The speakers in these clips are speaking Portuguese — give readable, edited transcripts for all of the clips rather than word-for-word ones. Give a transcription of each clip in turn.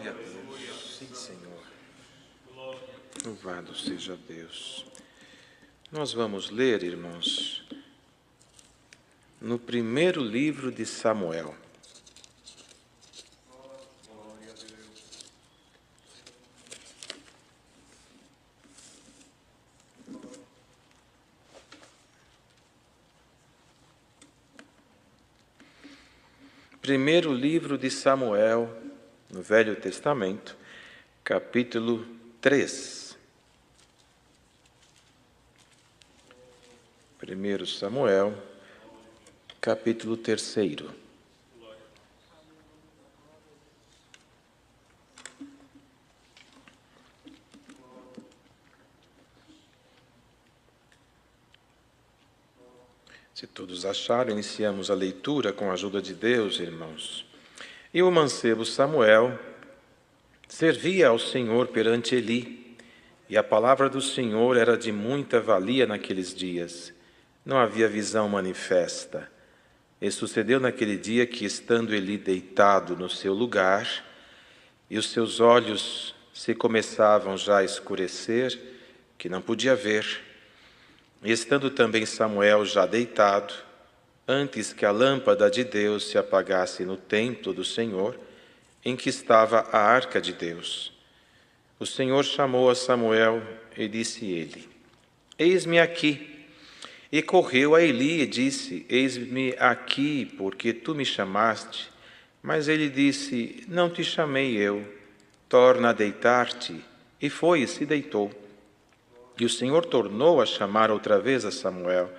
Glória a Deus. Sim, Senhor. Louvado seja Deus. Nós vamos ler, irmãos, no primeiro livro de Samuel. Primeiro livro de Samuel, no Velho Testamento, capítulo 3. Primeiro Samuel, capítulo 3. Se todos acharem, iniciamos a leitura com a ajuda de Deus, irmãos. E o mancebo Samuel servia ao Senhor perante Eli, e a palavra do Senhor era de muita valia naqueles dias. Não havia visão manifesta. E sucedeu naquele dia que, estando Eli deitado no seu lugar, e os seus olhos se começavam já a escurecer, que não podia ver, e estando também Samuel já deitado, antes que a lâmpada de Deus se apagasse no templo do Senhor, em que estava a arca de Deus, o Senhor chamou a Samuel e disse-lhe: Eis-me aqui. E correu a Eli e disse: Eis-me aqui, porque tu me chamaste. Mas ele disse: Não te chamei eu, torna a deitar-te. E foi e se deitou. E o Senhor tornou a chamar outra vez a Samuel.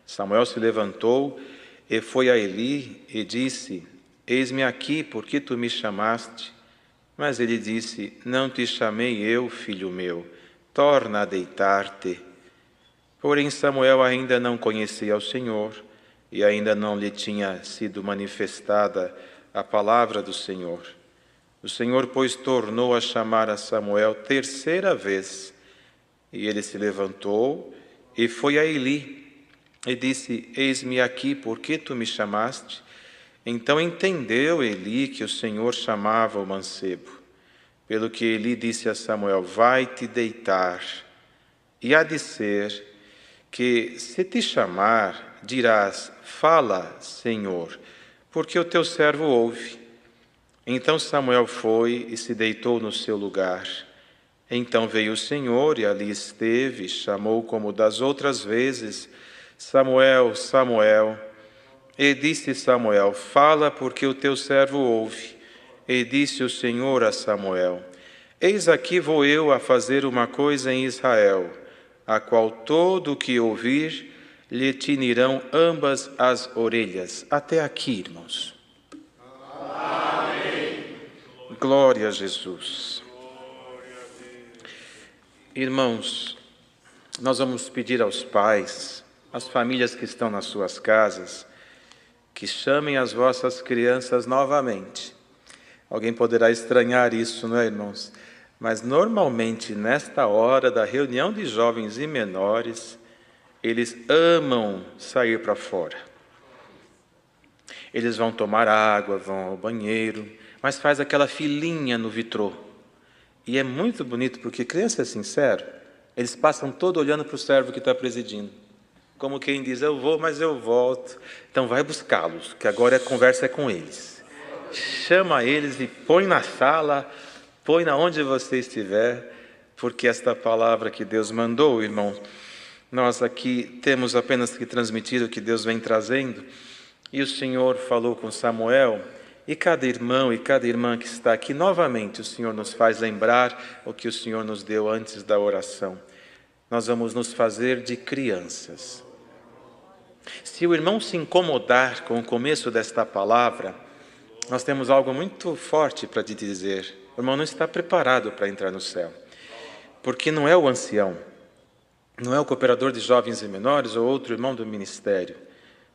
Samuel se levantou e foi a Eli e disse: Eis-me aqui, porque tu me chamaste. Mas ele disse: Não te chamei eu, filho meu, torna a deitar-te. Porém Samuel ainda não conhecia o Senhor, e ainda não lhe tinha sido manifestada a palavra do Senhor. O Senhor, pois, tornou a chamar a Samuel terceira vez. E ele se levantou e foi a Eli e disse: Eis-me aqui, porque tu me chamaste? Então entendeu Eli que o Senhor chamava o mancebo. Pelo que Eli disse a Samuel: Vai-te deitar. E há de ser que, se te chamar, dirás: Fala, Senhor, porque o teu servo ouve. Então Samuel foi e se deitou no seu lugar. Então veio o Senhor e ali esteve, chamou como das outras vezes: Samuel, Samuel. E disse Samuel: Fala, porque o teu servo ouve. E disse o Senhor a Samuel: Eis aqui vou eu a fazer uma coisa em Israel, a qual todo o que ouvir lhe tinirão ambas as orelhas. Até aqui, irmãos. Amém. Glória a Jesus. Irmãos, nós vamos pedir aos pais, às famílias que estão nas suas casas, que chamem as vossas crianças novamente. Alguém poderá estranhar isso, não é, irmãos? Mas normalmente, nesta hora da reunião de jovens e menores, eles amam sair para fora. Eles vão tomar água, vão ao banheiro, mas faz aquela filinha no vitrô. E é muito bonito, porque criança é sincero, eles passam todo olhando para o servo que está presidindo. Como quem diz: eu vou, mas eu volto. Então vai buscá-los, que agora a conversa é com eles. Chama eles e põe na sala, põe na onde você estiver, porque esta palavra que Deus mandou, irmão, nós aqui temos apenas que transmitir o que Deus vem trazendo. E o Senhor falou com Samuel, e cada irmão e cada irmã que está aqui, novamente o Senhor nos faz lembrar o que o Senhor nos deu antes da oração. Nós vamos nos fazer de crianças. Se o irmão se incomodar com o começo desta palavra, nós temos algo muito forte para te dizer. O irmão não está preparado para entrar no céu. Porque não é o ancião, não é o cooperador de jovens e menores ou outro irmão do ministério.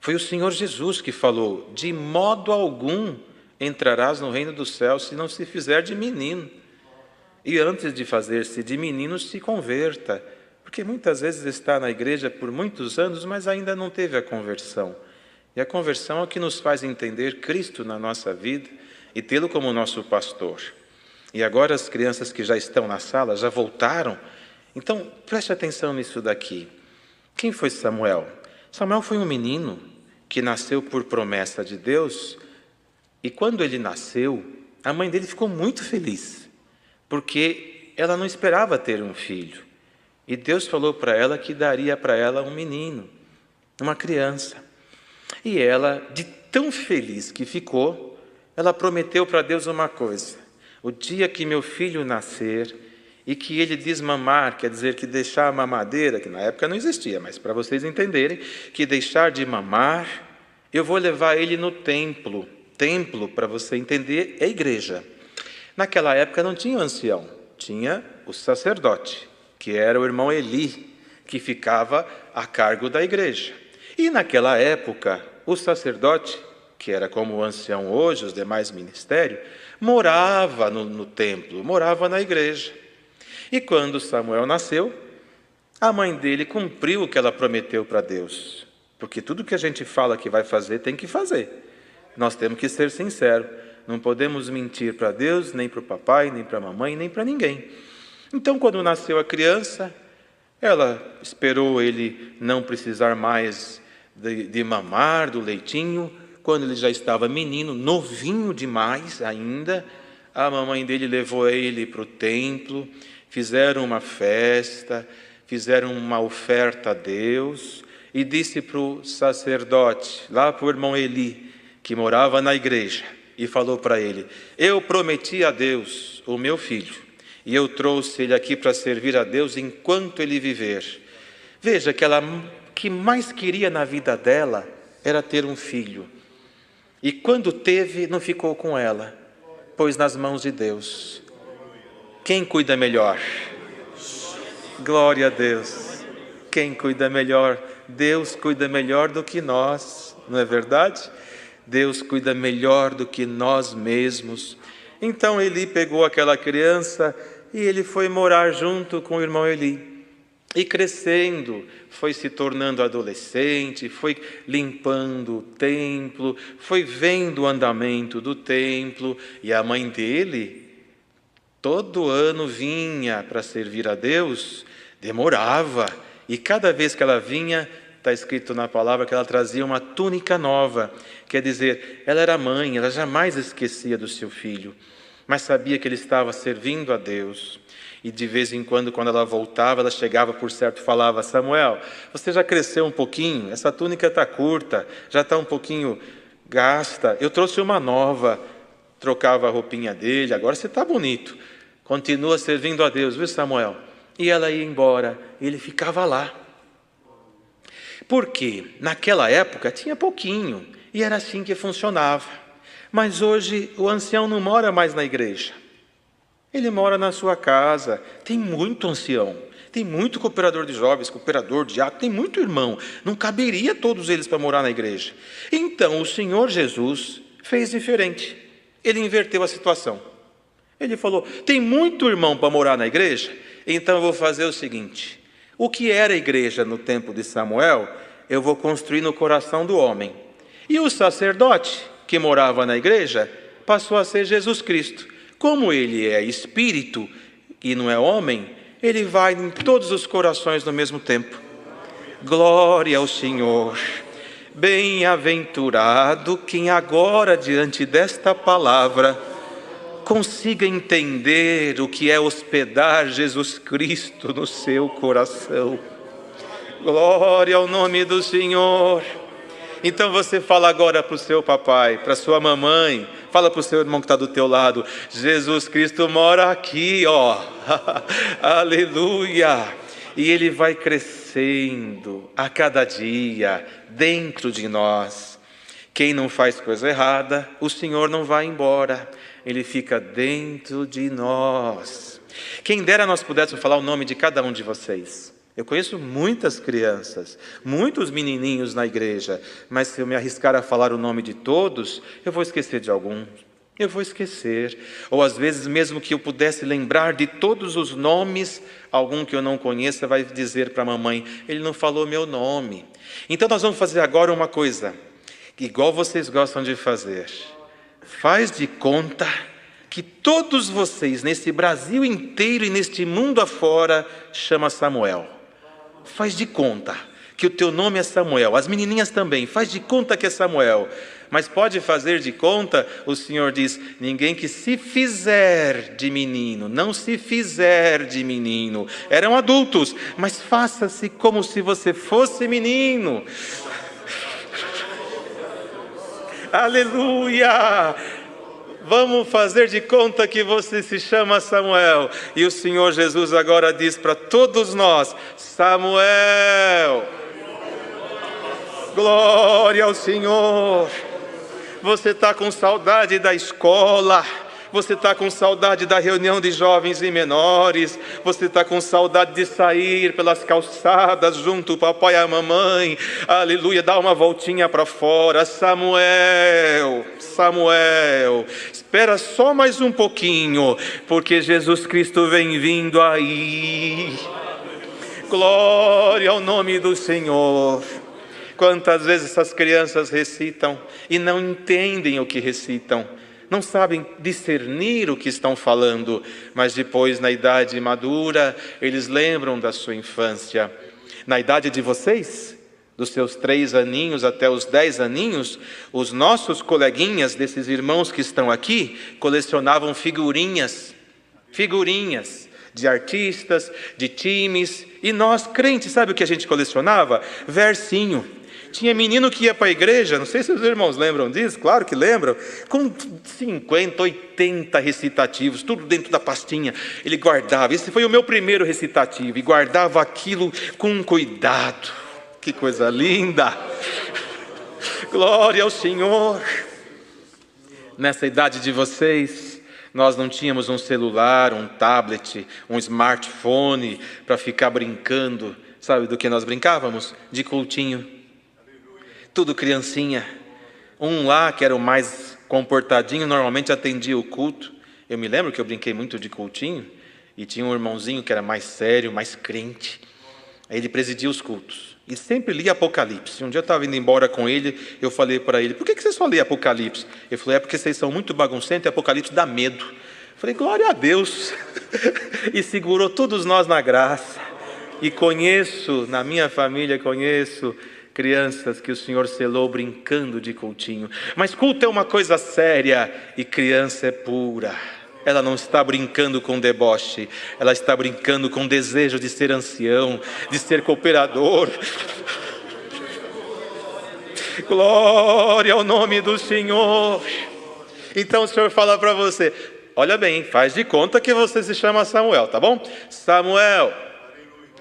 Foi o Senhor Jesus que falou: de modo algum entrarás no reino dos céus se não se fizer de menino. E antes de fazer-se de menino, se converta. Porque muitas vezes está na igreja por muitos anos, mas ainda não teve a conversão. E a conversão é o que nos faz entender Cristo na nossa vida e tê-lo como nosso pastor. E agora as crianças que já estão na sala já voltaram. Então, preste atenção nisso daqui. Quem foi Samuel? Samuel foi um menino que nasceu por promessa de Deus. E quando ele nasceu, a mãe dele ficou muito feliz, porque ela não esperava ter um filho. E Deus falou para ela que daria para ela um menino, uma criança. E ela, de tão feliz que ficou, ela prometeu para Deus uma coisa: o dia que meu filho nascer e que ele desmamar, quer dizer que deixar a mamadeira, que na época não existia, mas para vocês entenderem, que deixar de mamar, eu vou levar ele no templo. Templo, para você entender, é a igreja. Naquela época não tinha o ancião, tinha o sacerdote, que era o irmão Eli, que ficava a cargo da igreja. E naquela época, o sacerdote, que era como o ancião hoje, os demais ministérios, morava no templo, morava na igreja. E quando Samuel nasceu, a mãe dele cumpriu o que ela prometeu para Deus. Porque tudo que a gente fala que vai fazer, tem que fazer. Nós temos que ser sinceros. Não podemos mentir para Deus, nem para o papai, nem para a mamãe, nem para ninguém. Então, quando nasceu a criança, ela esperou ele não precisar mais de mamar, do leitinho. Quando ele já estava menino, novinho demais ainda, a mamãe dele levou ele para o templo, fizeram uma festa, fizeram uma oferta a Deus, e disse para o sacerdote, lá para o irmão Eli, que morava na igreja, e falou para ele: eu prometi a Deus o meu filho, e eu trouxe ele aqui para servir a Deus enquanto ele viver. Veja que ela que mais queria na vida dela era ter um filho. E quando teve, não ficou com ela, pôs nas mãos de Deus. Quem cuida melhor? Glória a Deus. Quem cuida melhor? Deus cuida melhor do que nós, não é verdade? Deus cuida melhor do que nós mesmos. Então Eli pegou aquela criança e ele foi morar junto com o irmão Eli. E crescendo, foi se tornando adolescente, foi limpando o templo, foi vendo o andamento do templo. E a mãe dele, todo ano vinha para servir a Deus, demorava. E cada vez que ela vinha, está escrito na palavra que ela trazia uma túnica nova. Quer dizer, ela era mãe, ela jamais esquecia do seu filho, mas sabia que ele estava servindo a Deus. E de vez em quando ela voltava, ela chegava por certo e falava: Samuel, você já cresceu um pouquinho, essa túnica está curta, já está um pouquinho gasta, eu trouxe uma nova. Trocava a roupinha dele: agora você está bonito, continua servindo a Deus, viu, Samuel? E ela ia embora, e ele ficava lá. Porque naquela época tinha pouquinho, e era assim que funcionava. Mas hoje o ancião não mora mais na igreja. Ele mora na sua casa. Tem muito ancião, tem muito cooperador de jovens, cooperador, diácono, tem muito irmão. Não caberia todos eles para morar na igreja. Então o Senhor Jesus fez diferente. Ele inverteu a situação. Ele falou: tem muito irmão para morar na igreja, então eu vou fazer o seguinte: o que era a igreja no tempo de Samuel, eu vou construir no coração do homem. E o sacerdote que morava na igreja passou a ser Jesus Cristo. Como ele é espírito e não é homem, ele vai em todos os corações no mesmo tempo. Glória ao Senhor. Bem-aventurado quem agora, diante desta palavra, consiga entender o que é hospedar Jesus Cristo no seu coração. Glória ao nome do Senhor. Então você fala agora para o seu papai, para a sua mamãe, fala para o seu irmão que está do teu lado: Jesus Cristo mora aqui, ó. Aleluia. E ele vai crescendo a cada dia dentro de nós. Quem não faz coisa errada, o Senhor não vai embora, ele fica dentro de nós. Quem dera nós pudéssemos falar o nome de cada um de vocês. Eu conheço muitas crianças, muitos menininhos na igreja, mas se eu me arriscar a falar o nome de todos, eu vou esquecer de alguns. Eu vou esquecer. Ou às vezes, mesmo que eu pudesse lembrar de todos os nomes, algum que eu não conheça vai dizer para a mamãe: ele não falou meu nome. Então nós vamos fazer agora uma coisa, igual vocês gostam de fazer. Faz de conta que todos vocês, nesse Brasil inteiro e neste mundo afora, chama Samuel. Faz de conta que o teu nome é Samuel. As menininhas também, faz de conta que é Samuel. Mas pode fazer de conta, o Senhor diz, ninguém que se fizer de menino, não se fizer de menino. Eram adultos, mas faça-se como se você fosse menino. Aleluia! Vamos fazer de conta que você se chama Samuel. E o Senhor Jesus agora diz para todos nós, Samuel! Glória ao Senhor! Você está com saudade da escola, você está com saudade da reunião de jovens e menores, você está com saudade de sair pelas calçadas junto ao papai e a mamãe, aleluia, dá uma voltinha para fora. Samuel, Samuel, espera só mais um pouquinho, porque Jesus Cristo vem vindo aí. Glória ao nome do Senhor. Quantas vezes essas crianças recitam e não entendem o que recitam, não sabem discernir o que estão falando, mas depois, na idade madura, eles lembram da sua infância. Na idade de vocês, dos seus 3 aninhos até os 10 aninhos, os nossos coleguinhas desses irmãos que estão aqui colecionavam figurinhas de artistas, de times, e nós crentes, sabe o que a gente colecionava? Versinho. Tinha menino que ia para a igreja, não sei se os irmãos lembram disso, claro que lembram, com 50, 80 recitativos, tudo dentro da pastinha. Ele guardava, esse foi o meu primeiro recitativo, e guardava aquilo com cuidado. Que coisa linda! Glória ao Senhor! Nessa idade de vocês, nós não tínhamos um celular, um tablet, um smartphone para ficar brincando. Sabe do que nós brincávamos? De cultinho. Tudo criancinha. Um lá, que era o mais comportadinho, normalmente atendia o culto. Eu me lembro que eu brinquei muito de cultinho, e tinha um irmãozinho que era mais sério, mais crente. Aí ele presidia os cultos, e sempre lia Apocalipse. Um dia eu estava indo embora com ele, eu falei para ele, por que você só lê Apocalipse? Ele falou, é porque vocês são muito baguncentos e Apocalipse dá medo. Eu falei, glória a Deus. E segurou todos nós na graça. E conheço, na minha família, crianças que o Senhor selou brincando de cultinho. Mas culto é uma coisa séria e criança é pura. Ela não está brincando com deboche, ela está brincando com desejo de ser ancião, de ser cooperador. Glória ao nome do Senhor. Então o Senhor fala para você, olha bem, faz de conta que você se chama Samuel, tá bom? Samuel,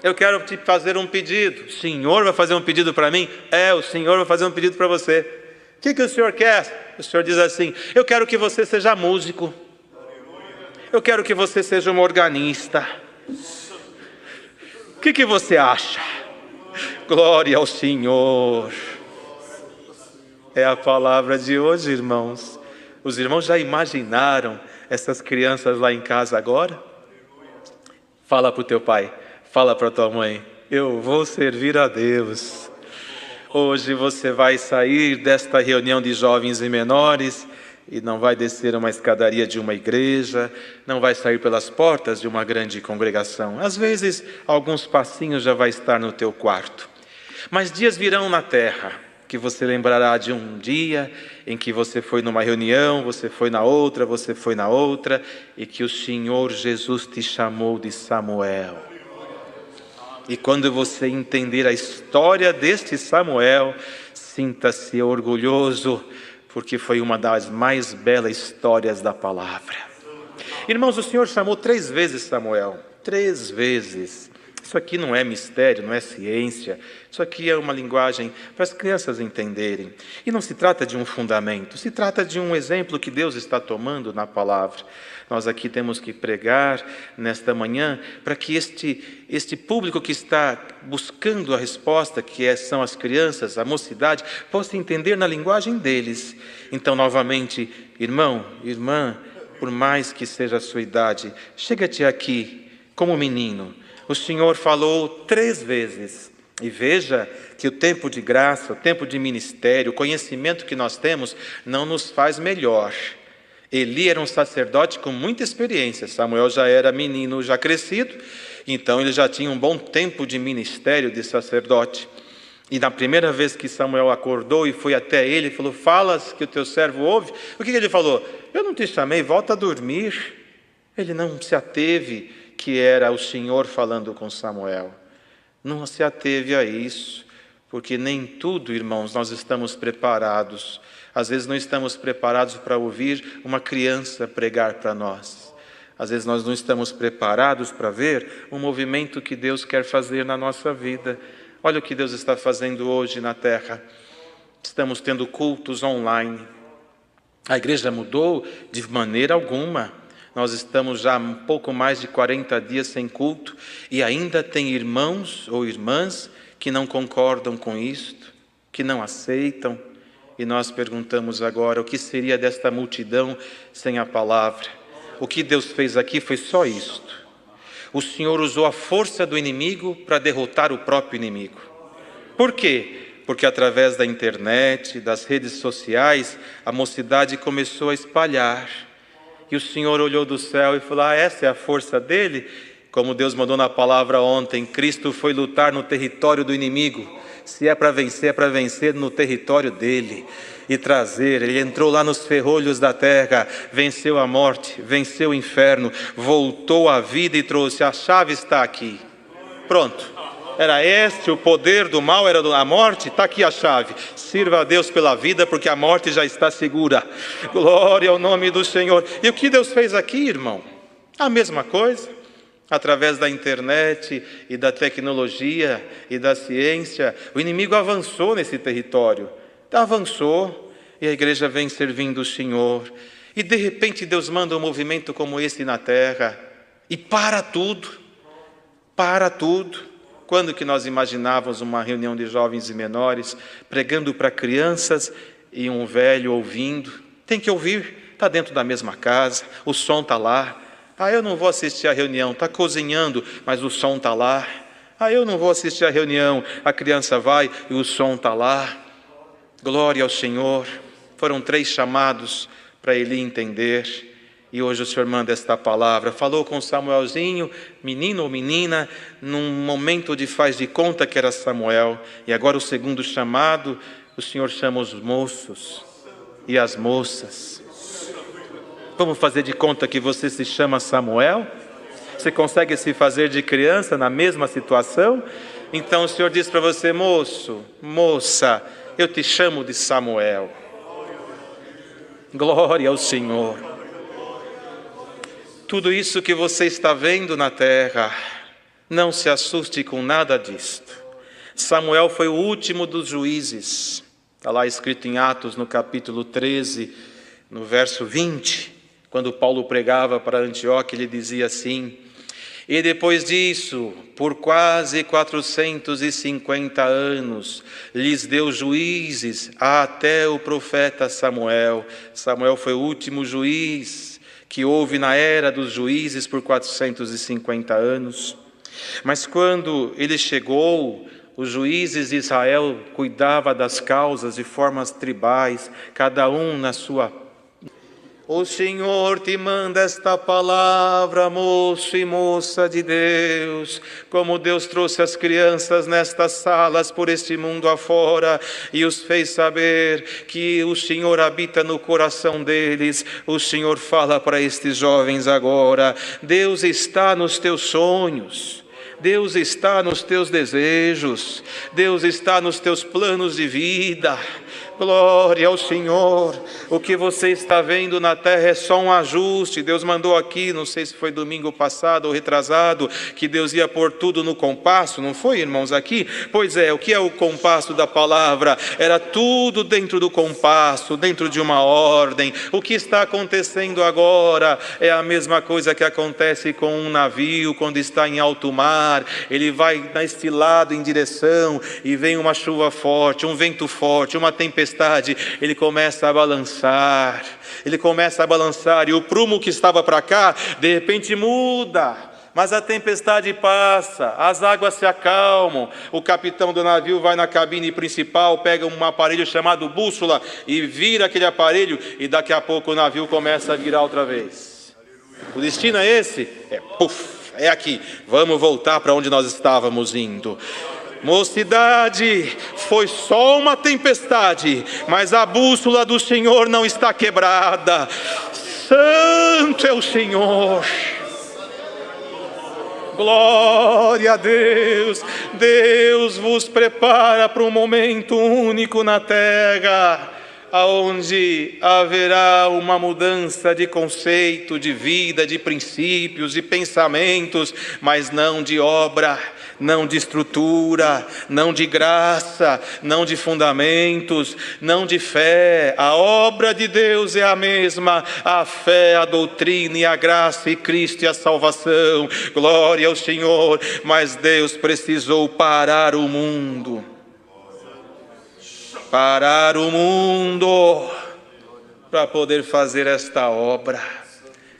eu quero te fazer um pedido. O Senhor vai fazer um pedido para mim? O Senhor vai fazer um pedido para você. O que o Senhor quer? O Senhor diz assim, eu quero que você seja músico. Eu quero que você seja um organista. O que você acha? Glória ao Senhor. É a palavra de hoje, irmãos. Os irmãos já imaginaram essas crianças lá em casa agora? Fala para o teu pai. Fala para tua mãe, eu vou servir a Deus. Hoje você vai sair desta reunião de jovens e menores e não vai descer uma escadaria de uma igreja, não vai sair pelas portas de uma grande congregação. Às vezes, alguns passinhos já vai estar no teu quarto. Mas dias virão na terra que você lembrará de um dia em que você foi numa reunião, você foi na outra, e que o Senhor Jesus te chamou de Samuel. E quando você entender a história deste Samuel, sinta-se orgulhoso, porque foi uma das mais belas histórias da palavra. Irmãos, o Senhor chamou 3 vezes Samuel, 3 vezes. Isso aqui não é mistério, não é ciência. Isso aqui é uma linguagem para as crianças entenderem. E não se trata de um fundamento, se trata de um exemplo que Deus está tomando na palavra. Nós aqui temos que pregar nesta manhã para que este público que está buscando a resposta, são as crianças, a mocidade, possa entender na linguagem deles. Então, novamente, irmão, irmã, por mais que seja a sua idade, chega-te aqui como menino. O Senhor falou 3 vezes. E veja que o tempo de graça, o tempo de ministério, o conhecimento que nós temos, não nos faz melhor. Eli era um sacerdote com muita experiência. Samuel já era menino, já crescido, então ele já tinha um bom tempo de ministério de sacerdote. E na primeira vez que Samuel acordou e foi até ele, falou: falas que o teu servo ouve. O que ele falou? Eu não te chamei, volta a dormir. Ele não se ateve que era o Senhor falando com Samuel. Não se ateve a isso, porque nem tudo, irmãos, nós estamos preparados. Às vezes não estamos preparados para ouvir uma criança pregar para nós. Às vezes nós não estamos preparados para ver um movimento que Deus quer fazer na nossa vida. Olha o que Deus está fazendo hoje na terra. Estamos tendo cultos online. A igreja mudou de maneira alguma. Nós estamos já um pouco mais de 40 dias sem culto e ainda tem irmãos ou irmãs que não concordam com isto, que não aceitam. E nós perguntamos agora, o que seria desta multidão sem a palavra? O que Deus fez aqui foi só isto. O Senhor usou a força do inimigo para derrotar o próprio inimigo. Por quê? Porque através da internet, das redes sociais, a mocidade começou a espalhar. E o Senhor olhou do céu e falou: essa é a força dele? Como Deus mandou na palavra ontem, Cristo foi lutar no território do inimigo. Se é para vencer no território dele. E trazer, ele entrou lá nos ferrolhos da terra, venceu a morte, venceu o inferno, voltou à vida e trouxe, a chave está aqui. Pronto, era este o poder do mal, era a morte, está aqui a chave. Sirva a Deus pela vida, porque a morte já está segura. Glória ao nome do Senhor. E o que Deus fez aqui, irmão? A mesma coisa. Através da internet e da tecnologia e da ciência, o inimigo avançou nesse território. Avançou e a igreja vem servindo o Senhor. E de repente Deus manda um movimento como esse na terra. E para tudo. Para tudo. Quando que nós imaginávamos uma reunião de jovens e menores, pregando para crianças e um velho ouvindo? Tem que ouvir, está dentro da mesma casa, o som está lá. Eu não vou assistir a reunião, está cozinhando, mas o som está lá. Eu não vou assistir a reunião, a criança vai e o som está lá. Glória ao Senhor. Foram 3 chamados para Eli entender. E hoje o Senhor manda esta palavra. Falou com Samuelzinho, menino ou menina, num momento de faz de conta que era Samuel. E agora o segundo chamado, o Senhor chama os moços e as moças. Vamos fazer de conta que você se chama Samuel? Você consegue se fazer de criança na mesma situação? Então o Senhor diz para você: moço, moça, eu te chamo de Samuel. Glória ao Senhor. Tudo isso que você está vendo na terra, não se assuste com nada disto. Samuel foi o último dos juízes. Está lá escrito em Atos, no capítulo 13, no verso 20. Quando Paulo pregava para Antioquia, ele dizia assim: e depois disso, por quase 450 anos, lhes deu juízes até o profeta Samuel. Samuel foi o último juiz que houve na era dos juízes por 450 anos. Mas quando ele chegou, os juízes de Israel cuidavam das causas de formas tribais, cada um na sua. O Senhor te manda esta palavra, moço e moça de Deus, como Deus trouxe as crianças nestas salas por este mundo afora e os fez saber que o Senhor habita no coração deles. O Senhor fala para estes jovens agora: Deus está nos teus sonhos. Deus está nos teus desejos. Deus está nos teus planos de vida. Glória ao Senhor. O que você está vendo na terra é só um ajuste. Deus mandou aqui, não sei se foi domingo passado ou retrasado, que Deus ia pôr tudo no compasso. Não foi, irmãos, aqui? Pois é, o que é o compasso da palavra? Era tudo dentro do compasso, dentro de uma ordem. O que está acontecendo agora é a mesma coisa que acontece com um navio quando está em alto mar. Ele vai neste lado em direção e vem uma chuva forte, um vento forte, uma tempestade. Ele começa a balançar, e o prumo que estava para cá, de repente muda, Mas a tempestade passa, as águas se acalmam, o capitão do navio vai na cabine principal, pega um aparelho chamado bússola e vira aquele aparelho, e daqui a pouco o navio começa a virar outra vez. O destino é esse? É aqui, vamos voltar para onde nós estávamos indo. Mocidade, foi só uma tempestade, mas a bússola do Senhor não está quebrada. Santo é o Senhor. Glória a Deus. Deus vos prepara para um momento único na terra, aonde haverá uma mudança de conceito, de vida, de princípios, de pensamentos, mas não de obra, não de estrutura, não de graça, não de fundamentos, não de fé. A obra de Deus é a mesma, a fé, a doutrina e a graça e Cristo e a salvação. Glória ao Senhor. Mas Deus precisou parar o mundo. Parar o mundo para poder fazer esta obra.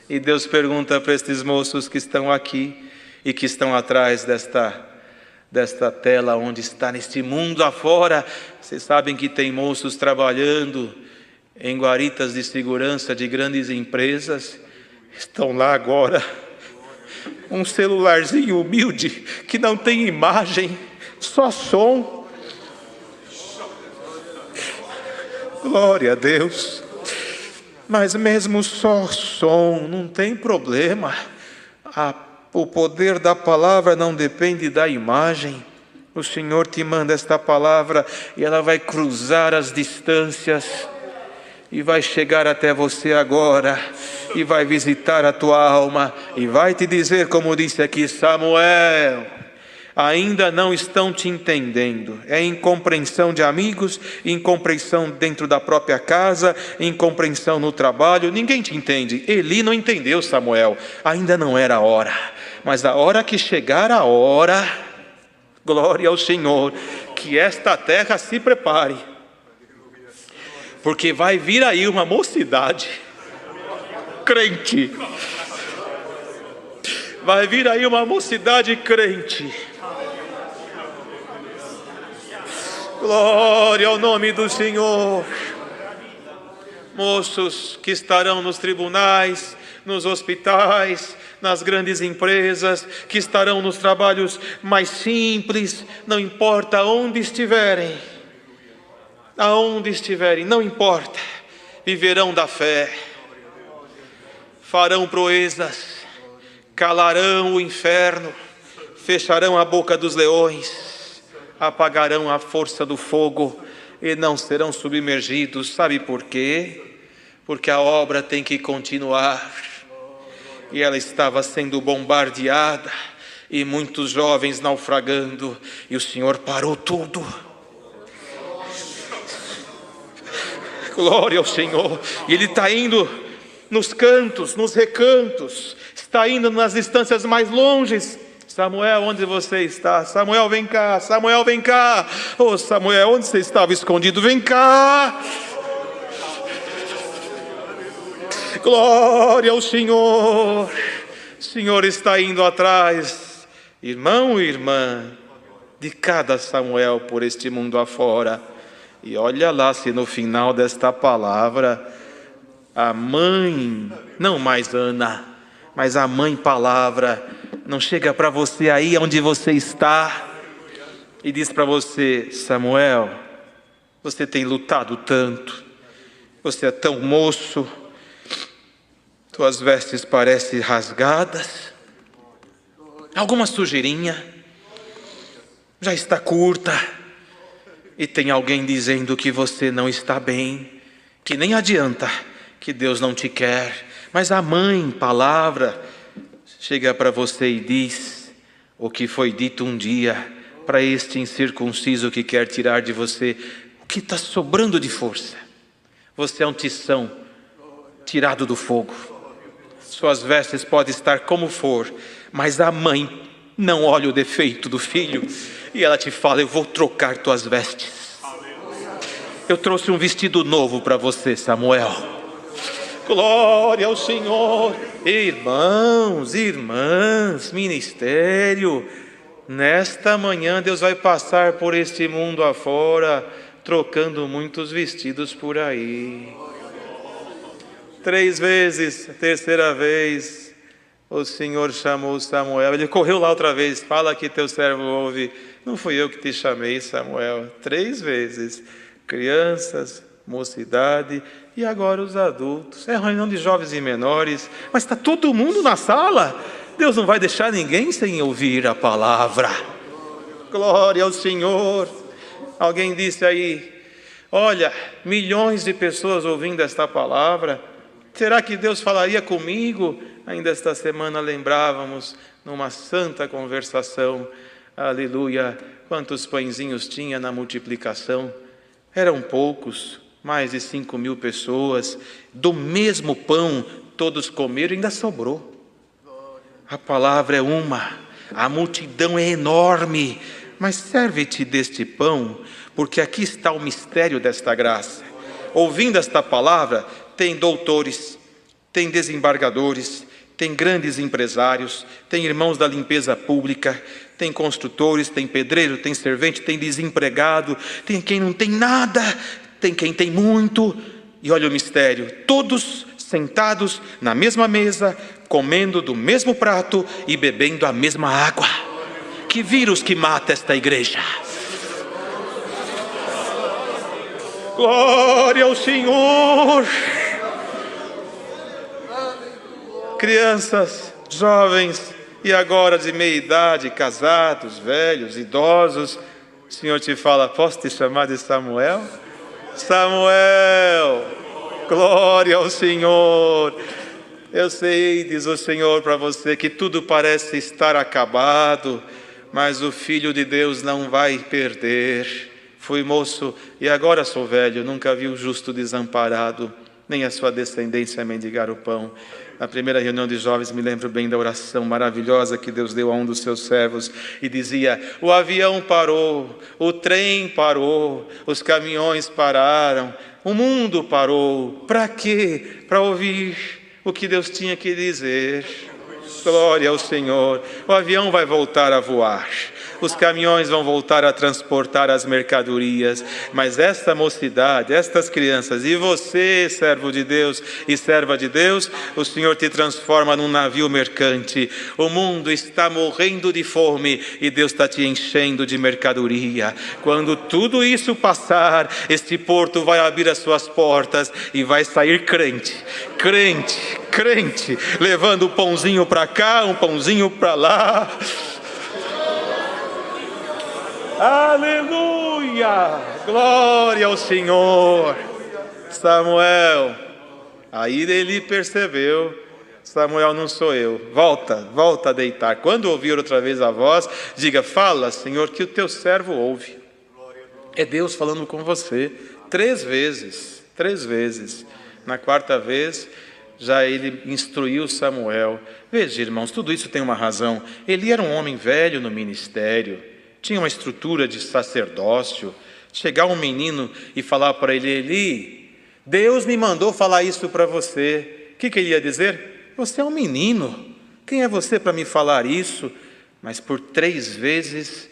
E Deus pergunta para estes moços que estão aqui e que estão atrás desta tela, onde está neste mundo afora. Vocês sabem que tem moços trabalhando em guaritas de segurança de grandes empresas, estão lá agora, um celularzinho humilde que não tem imagem, só som. Glória a Deus. Mas mesmo só som, não tem problema. O poder da palavra não depende da imagem. O Senhor te manda esta palavra e ela vai cruzar as distâncias e vai chegar até você agora e vai visitar a tua alma e vai te dizer, como disse aqui Samuel: ainda não estão te entendendo. É incompreensão de amigos, incompreensão dentro da própria casa, incompreensão no trabalho. Ninguém te entende. Eli não entendeu Samuel. Ainda não era a hora. Mas a hora que chegar a hora, glória ao Senhor, que esta terra se prepare. Porque vai vir aí uma mocidade crente. Vai vir aí uma mocidade crente. Glória ao nome do Senhor. Moços que estarão nos tribunais, nos hospitais, nas grandes empresas, que estarão nos trabalhos mais simples, não importa onde estiverem, não importa, viverão da fé, farão proezas, calarão o inferno, fecharão a boca dos leões, apagarão a força do fogo e não serão submergidos. Sabe por quê? Porque a obra tem que continuar. E ela estava sendo bombardeada e muitos jovens naufragando, e o Senhor parou tudo. Glória ao Senhor. E Ele está indo nos cantos, nos recantos, está indo nas distâncias mais longes. Samuel, onde você está? Samuel, vem cá. Samuel, vem cá. Oh, Samuel, onde você estava escondido? Vem cá. Glória ao Senhor. O Senhor está indo atrás, irmão e irmã, de cada Samuel por este mundo afora. E olha lá se no final desta palavra, a mãe, não mais Ana, mas a mãe palavra, não chega para você aí onde você está e diz para você: Samuel, você tem lutado tanto, você é tão moço, tuas vestes parecem rasgadas, alguma sujeirinha, já está curta, e tem alguém dizendo que você não está bem, que nem adianta, que Deus não te quer. Mas a mãe, palavra, chega para você e diz o que foi dito um dia para este incircunciso que quer tirar de você o que está sobrando de força. Você é um tição tirado do fogo. Suas vestes podem estar como for, mas a mãe não olha o defeito do filho e ela te fala: eu vou trocar tuas vestes. Eu trouxe um vestido novo para você, Samuel. Glória ao Senhor. Irmãos, irmãs, ministério, nesta manhã Deus vai passar por este mundo afora, trocando muitos vestidos por aí. 3 vezes, a terceira vez, o Senhor chamou Samuel. Ele correu lá outra vez. Fala que teu servo ouve. Não fui eu que te chamei, Samuel. 3 vezes. Crianças, mocidade e agora os adultos. É reunião de jovens e menores, mas está todo mundo na sala. Deus não vai deixar ninguém sem ouvir a palavra. Glória ao Senhor. Alguém disse aí, olha, milhões de pessoas ouvindo esta palavra. Será que Deus falaria comigo? Ainda esta semana lembrávamos numa santa conversação, aleluia, quantos pãezinhos tinha na multiplicação. Eram poucos, mais de 5.000 pessoas, do mesmo pão, todos comeram e ainda sobrou. A palavra é uma, a multidão é enorme, mas serve-te deste pão, porque aqui está o mistério desta graça. Ouvindo esta palavra, tem doutores, tem desembargadores, tem grandes empresários, tem irmãos da limpeza pública, tem construtores, tem pedreiro, tem servente, tem desempregado, tem quem não tem nada, tem quem tem muito. E olha o mistério, todos sentados na mesma mesa, comendo do mesmo prato e bebendo a mesma água. Que vírus que mata esta igreja? Glória ao Senhor! Crianças, jovens e agora de meia idade, casados, velhos, idosos, o Senhor te fala, posso te chamar de Samuel? Samuel, glória ao Senhor. Eu sei, diz o Senhor para você, que tudo parece estar acabado, mas o Filho de Deus não vai perder. Fui moço e agora sou velho, nunca vi o justo desamparado, nem a sua descendência mendigar o pão. Na primeira reunião de jovens, me lembro bem da oração maravilhosa que Deus deu a um dos seus servos, e dizia, o avião parou, o trem parou, os caminhões pararam, o mundo parou. Para quê? Para ouvir o que Deus tinha que dizer. Glória ao Senhor. O avião vai voltar a voar, os caminhões vão voltar a transportar as mercadorias, mas esta mocidade, estas crianças, e você, servo de Deus e serva de Deus, o Senhor te transforma num navio mercante. O mundo está morrendo de fome e Deus está te enchendo de mercadoria. Quando tudo isso passar, este porto vai abrir as suas portas e vai sair crente, crente, crente, levando um pãozinho para cá, um pãozinho para lá. Aleluia, glória ao Senhor. Samuel, aí ele percebeu, Samuel, não sou eu, volta a deitar. Quando ouvir outra vez a voz, diga, fala, Senhor, que o teu servo ouve. É Deus falando com você. 3 vezes. Na 4ª vez, já ele instruiu Samuel. Veja, irmãos, tudo isso tem uma razão. Ele era um homem velho no ministério, tinha uma estrutura de sacerdócio. Chegar um menino e falar para ele, Eli, Deus me mandou falar isso para você. O que ele ia dizer? Você é um menino, quem é você para me falar isso? Mas por 3 vezes,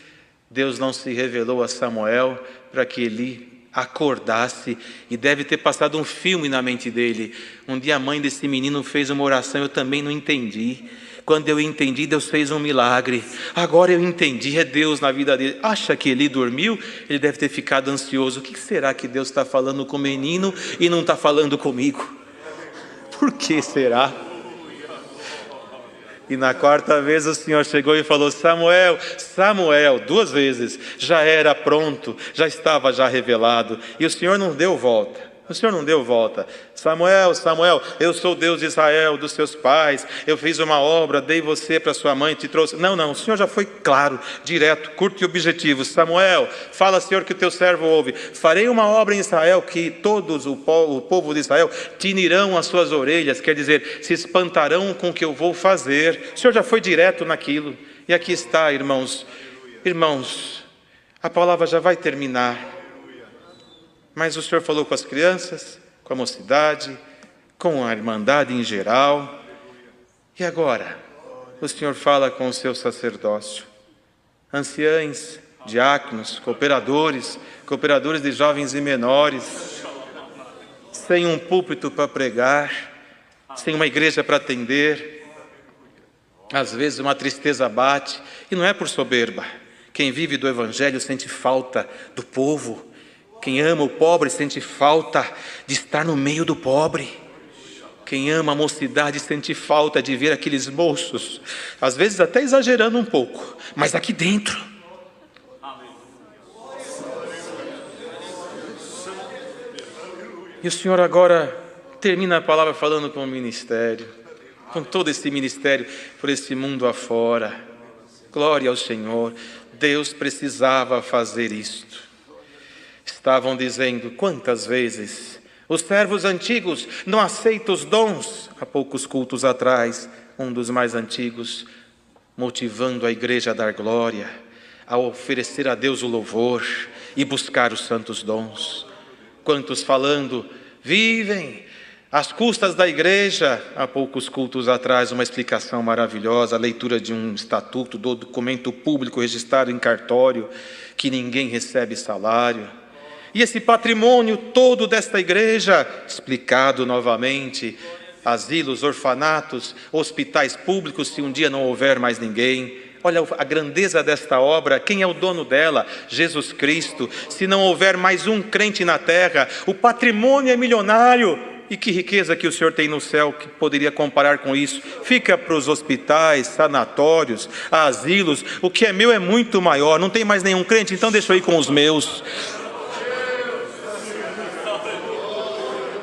Deus não se revelou a Samuel para que Eli acordasse, e deve ter passado um filme na mente dele. Um dia a mãe desse menino fez uma oração, eu também não entendi. Quando eu entendi, Deus fez um milagre. Agora eu entendi, é Deus na vida dele. Acha que ele dormiu? Ele deve ter ficado ansioso. O que será que Deus está falando com o menino e não está falando comigo? Por que será? E na 4ª vez o Senhor chegou e falou, Samuel, 2 vezes, já era pronto, já estava já revelado. E o Senhor não deu volta. Samuel, eu sou o Deus de Israel, dos seus pais, eu fiz uma obra, dei você para sua mãe, te trouxe. Não, o Senhor já foi claro, direto, curto e objetivo. Samuel, fala, Senhor, que o teu servo ouve. Farei uma obra em Israel que todos, o povo de Israel, tinirão as suas orelhas, quer dizer, se espantarão com o que eu vou fazer. O Senhor já foi direto naquilo. E aqui está, irmãos, a palavra já vai terminar. Mas o Senhor falou com as crianças, com a mocidade, com a Irmandade em geral. E agora, o Senhor fala com o seu sacerdócio. Anciães, diáconos, cooperadores de jovens e menores, sem um púlpito para pregar, sem uma igreja para atender. Às vezes uma tristeza bate, e não é por soberba. Quem vive do Evangelho sente falta do povo. Quem ama o pobre sente falta de estar no meio do pobre. Quem ama a mocidade sente falta de ver aqueles moços, às vezes até exagerando um pouco, mas aqui dentro. E o Senhor agora termina a palavra falando com o ministério, com todo esse ministério por esse mundo afora. Glória ao Senhor. Deus precisava fazer isto. Estavam dizendo: quantas vezes os servos antigos não aceitam os dons? Há poucos cultos atrás, um dos mais antigos, motivando a igreja a dar glória, a oferecer a Deus o louvor e buscar os santos dons. Quantos falando, vivem às custas da igreja. Há poucos cultos atrás, uma explicação maravilhosa, a leitura de um estatuto, do documento público registrado em cartório, que ninguém recebe salário. E esse patrimônio todo desta igreja, explicado novamente, asilos, orfanatos, hospitais públicos, se um dia não houver mais ninguém. Olha a grandeza desta obra, quem é o dono dela? Jesus Cristo. Se não houver mais um crente na terra, o patrimônio é milionário. E que riqueza que o Senhor tem no céu, que poderia comparar com isso? Fica para os hospitais, sanatórios, asilos. O que é meu é muito maior. Não tem mais nenhum crente, então deixa eu ir com os meus.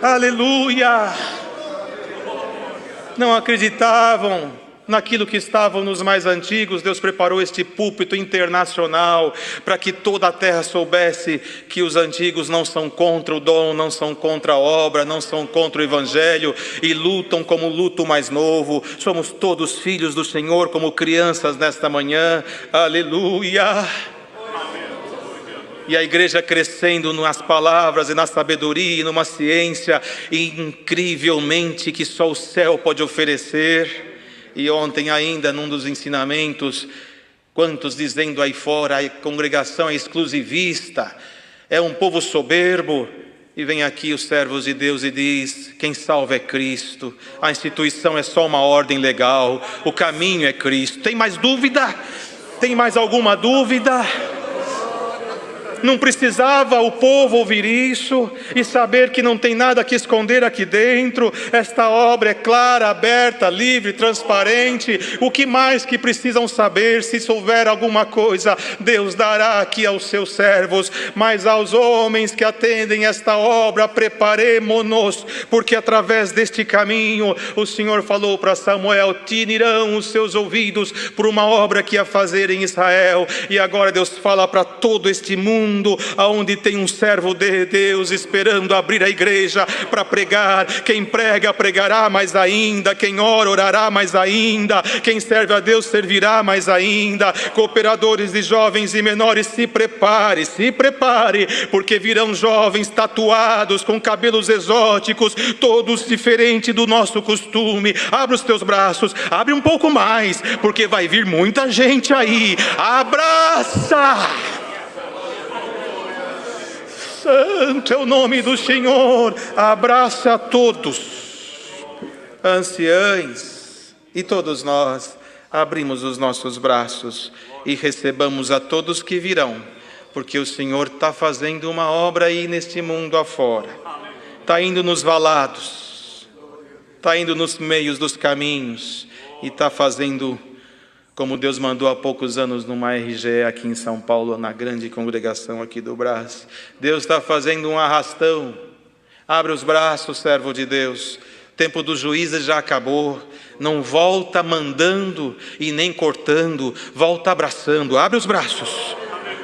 Aleluia! Não acreditavam naquilo que estavam nos mais antigos. Deus preparou este púlpito internacional para que toda a terra soubesse que os antigos não são contra o dom, não são contra a obra, não são contra o Evangelho e lutam como luta o mais novo. Somos todos filhos do Senhor como crianças nesta manhã. Aleluia! E a igreja crescendo nas palavras e na sabedoria e numa ciência incrivelmente que só o céu pode oferecer. E ontem ainda, num dos ensinamentos, quantos dizendo aí fora, a congregação é exclusivista, é um povo soberbo. E vem aqui os servos de Deus e diz: quem salva é Cristo, a instituição é só uma ordem legal, o caminho é Cristo. Tem mais dúvida? Tem mais alguma dúvida? Não precisava o povo ouvir isso e saber que não tem nada que esconder aqui dentro. Esta obra é clara, aberta, livre, transparente. O que mais que precisam saber? Se souber alguma coisa, Deus dará aqui aos seus servos. Mas aos homens que atendem esta obra, preparemo-nos, porque através deste caminho o Senhor falou para Samuel: tinirão os seus ouvidos por uma obra que ia fazer em Israel. E agora Deus fala para todo este mundo, aonde tem um servo de Deus esperando abrir a igreja para pregar. Quem prega, pregará mais ainda. Quem ora, orará mais ainda. Quem serve a Deus, servirá mais ainda. Cooperadores de jovens e menores, se prepare, porque virão jovens tatuados, com cabelos exóticos, todos diferentes do nosso costume. Abre os teus braços, abre um pouco mais, porque vai vir muita gente aí. Abraça! Santo é o nome do Senhor. Abraça a todos, anciães, e todos nós abrimos os nossos braços e recebamos a todos que virão, porque o Senhor está fazendo uma obra aí neste mundo afora. Está indo nos valados, está indo nos meios dos caminhos e está fazendo como Deus mandou há poucos anos numa RGE aqui em São Paulo, na grande congregação aqui do Brás. Deus está fazendo um arrastão. Abre os braços, servo de Deus. O tempo dos juízes já acabou. Não volta mandando e nem cortando, volta abraçando. Abre os braços,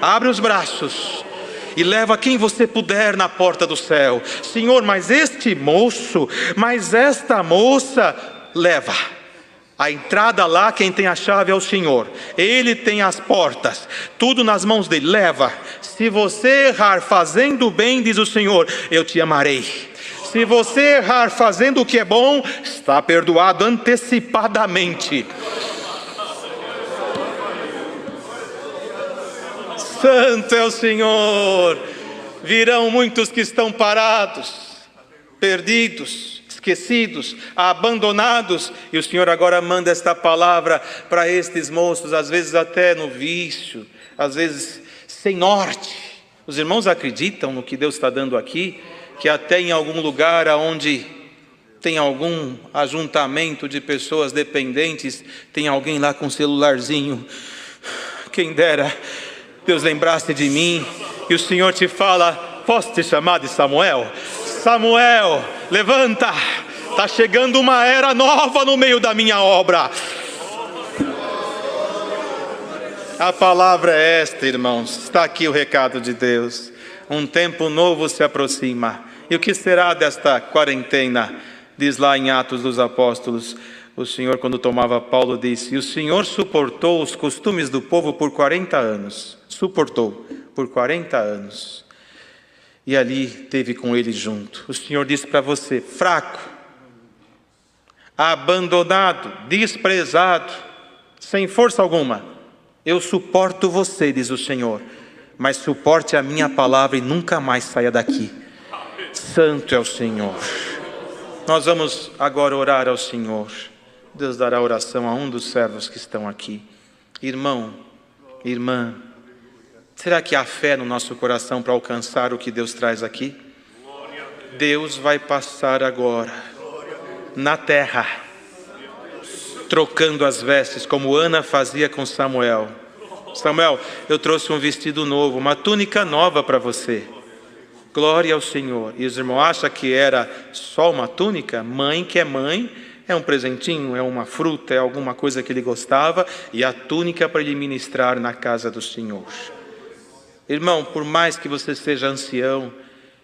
abre os braços e leva quem você puder na porta do céu. Senhor, mas este moço, mas esta moça, leva. A entrada lá, quem tem a chave é o Senhor. Ele tem as portas, tudo nas mãos dele. Leva. Se você errar fazendo bem, diz o Senhor, eu te amarei. Se você errar fazendo o que é bom, está perdoado antecipadamente. Santo é o Senhor. Virão muitos que estão parados, perdidos, esquecidos, abandonados, e o Senhor agora manda esta palavra para estes moços, às vezes até no vício, às vezes sem norte. Os irmãos acreditam no que Deus está dando aqui, que até em algum lugar onde tem algum ajuntamento de pessoas dependentes, tem alguém lá com um celularzinho. Quem dera Deus lembrasse de mim, e o Senhor te fala: posso te chamar de Samuel? Samuel, levanta, está chegando uma era nova no meio da minha obra. A palavra é esta, irmãos, está aqui o recado de Deus. Um tempo novo se aproxima. E o que será desta quarentena? Diz lá em Atos dos Apóstolos, o Senhor, quando tomava Paulo, disse: e o Senhor suportou os costumes do povo por 40 anos. Suportou por 40 anos. E ali teve com ele junto. O Senhor disse para você: fraco, abandonado, desprezado, sem força alguma, eu suporto você, diz o Senhor, mas suporte a minha palavra e nunca mais saia daqui. Santo é o Senhor. Nós vamos agora orar ao Senhor. Deus dará oração a um dos servos que estão aqui. Irmão, irmã, será que há fé no nosso coração para alcançar o que Deus traz aqui? Deus vai passar agora na terra, trocando as vestes, como Ana fazia com Samuel. Samuel, eu trouxe um vestido novo, uma túnica nova para você. Glória ao Senhor. E os irmãos acham que era só uma túnica? Mãe que é mãe, é um presentinho, é uma fruta, é alguma coisa que ele gostava, e a túnica para ele ministrar na casa do Senhor. Irmão, por mais que você seja ancião,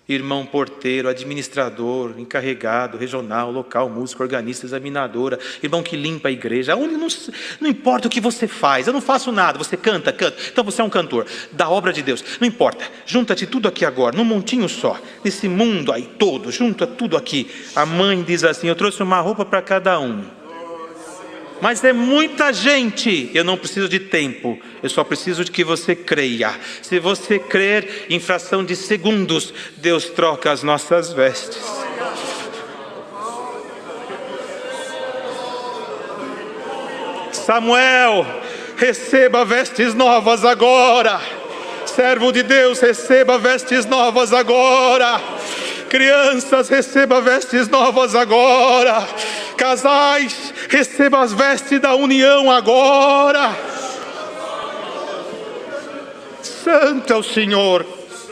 irmão porteiro, administrador, encarregado, regional, local, músico, organista, examinadora, irmão que limpa a igreja, não importa o que você faz, eu não faço nada, você canta, então você é um cantor da obra de Deus, não importa, junta-te tudo aqui agora, num montinho só, nesse mundo aí todo, junta tudo aqui. A mãe diz assim: eu trouxe uma roupa para cada um. Mas é muita gente, eu não preciso de tempo, eu só preciso de que você creia. Se você crer, em fração de segundos, Deus troca as nossas vestes. Samuel, receba vestes novas agora. Servo de Deus, receba vestes novas agora. Crianças, receba vestes novas agora. Casais, receba as vestes da união agora. Santo é o Senhor.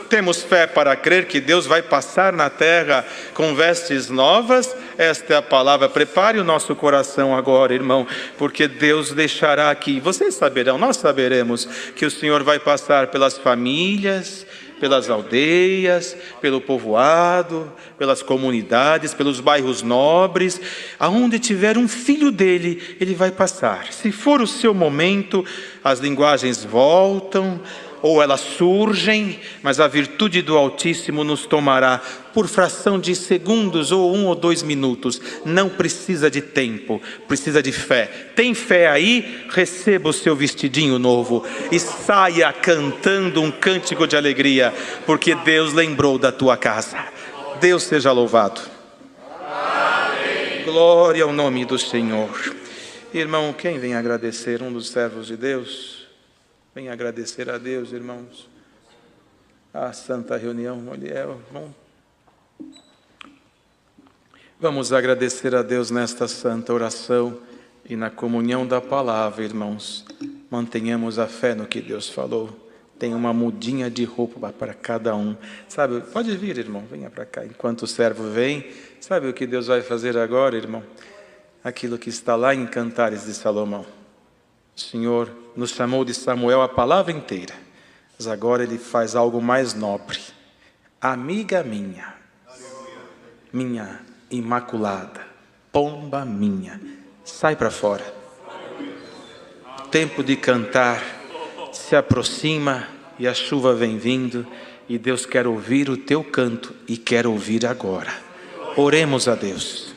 Temos fé para crer que Deus vai passar na terra com vestes novas. Esta é a palavra. Prepare o nosso coração agora, irmão, porque Deus deixará aqui. Vocês saberão, nós saberemos que o Senhor vai passar pelas famílias, pelas aldeias, pelo povoado, pelas comunidades, pelos bairros nobres. Aonde tiver um filho dele, ele vai passar. Se for o seu momento, as linguagens voltam, ou elas surgem, mas a virtude do Altíssimo nos tomará por fração de segundos, ou 1 ou 2 minutos. Não precisa de tempo, precisa de fé. Tem fé aí? Receba o seu vestidinho novo e saia cantando um cântico de alegria, porque Deus lembrou da tua casa. Deus seja louvado. Amém. Glória ao nome do Senhor. Irmão, quem vem agradecer? Um dos servos de Deus? Vem agradecer a Deus, irmãos. A santa reunião, vamos agradecer a Deus nesta santa oração e na comunhão da palavra, irmãos. Mantenhamos a fé no que Deus falou. Tem uma mudinha de roupa para cada um. Sabe, pode vir, irmão, venha para cá. Enquanto o servo vem, sabe o que Deus vai fazer agora, irmão? Aquilo que está lá em Cantares de Salomão. O Senhor nos chamou de Samuel a palavra inteira, mas agora Ele faz algo mais nobre. Amiga minha, minha imaculada, pomba minha, sai para fora. O tempo de cantar se aproxima e a chuva vem vindo, e Deus quer ouvir o teu canto e quer ouvir agora. Oremos a Deus.